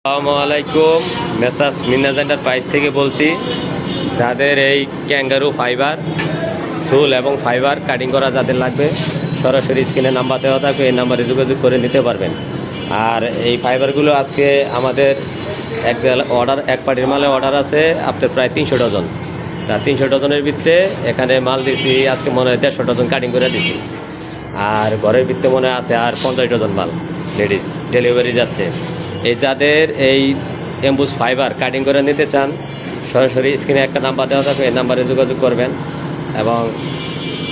আসসালামু আলাইকুম। মেসার্স মিনাজ এন্টারপ্রাইজ থেকে বলছি। যাদের এই ক্যাঙ্গারু ফাইবার সোল এবং ফাইবার কাটিং করা যাদের লাগবে, সরাসরি স্ক্রিনে নাম্বার দেওয়া থাকবে, এই নাম্বারে যোগাযোগ করে নিতে পারবেন। আর এই ফাইবারগুলো আজকে আমাদের এক পার্টির মালে অর্ডার আছে আপনার প্রায় 300 ডজন। তা 300 ডজনের ভিতরে এখানে মাল দিছি আজকে মনে হয় 150 ডজন কাটিং করে দিছি। আর ঘরের ভিতরে মনে আছে আর 50 ডজন মাল লেডিস ডেলিভারি যাচ্ছে। এই যাদের এই এমবুস ফাইবার কাটিং করে নিতে চান, সরাসরি স্ক্রিনে একটা নাম্বার দেওয়া থাকবে, এই নাম্বারে যোগাযোগ করবেন এবং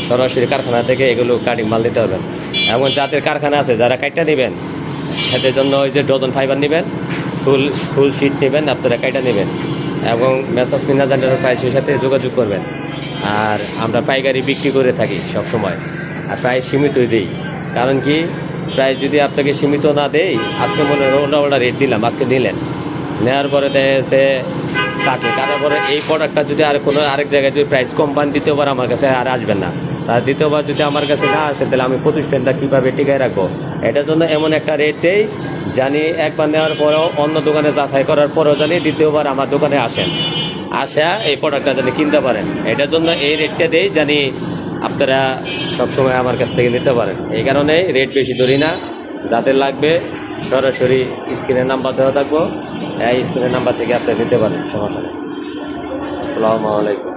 সরাসরি কারখানা থেকে এগুলো কাটিং মাল দিতে পারবেন। এবং যাদের কারখানা আছে যারা কাইটা নেবেন, সেটার জন্য ওই যে ডজন ফাইবার নেবেন, ফুল শিট নেবেন, আপনারা কাইটা নেবেন এবং মেসার্স মিনাজ এন্টারপ্রাইজের সাথে যোগাযোগ করবেন। আর আমরা পাইকারি বিক্রি করে থাকি সব সময়, আর প্রাইস সীমিতই দিই। কারণ কি, প্রাইস যদি আপনাকে সীমিত না দেই, আজকে মনে হয় ওটা রেট দিলাম, আজকে নিলেন, নেওয়ার পরে দেখে কাটার পরে এই প্রোডাক্টটা যদি আরেক জায়গায় যদি প্রাইস কম পান, দ্বিতীয়বার আমার কাছে আর আসবেন না। তার দ্বিতীয়বার যদি আমার কাছে না আসে, তাহলে আমি প্রতিষ্ঠানটা কীভাবে টিকায় রাখবো? এটার জন্য এমন একটা রেট দেই জানি একবার নেওয়ার পরেও অন্য দোকানে যাচাই করার পরেও জানি দ্বিতীয়বার আমার দোকানে আসা এই প্রোডাক্টটা জানি কিনতে পারেন। এটার জন্য এই রেটটা দেই জানি আপনারা সবসময় আমার কাছ থেকে নিতে পারেন। এই কারণে রেট বেশি ধরি না। যাদের লাগবে সরাসরি স্ক্রিনের নাম্বার দেওয়া থাকবো, এই স্ক্রিনের নাম্বার থেকে আপনি নিতে পারেন, সমস্যা নেই। আসসালামু আলাইকুম।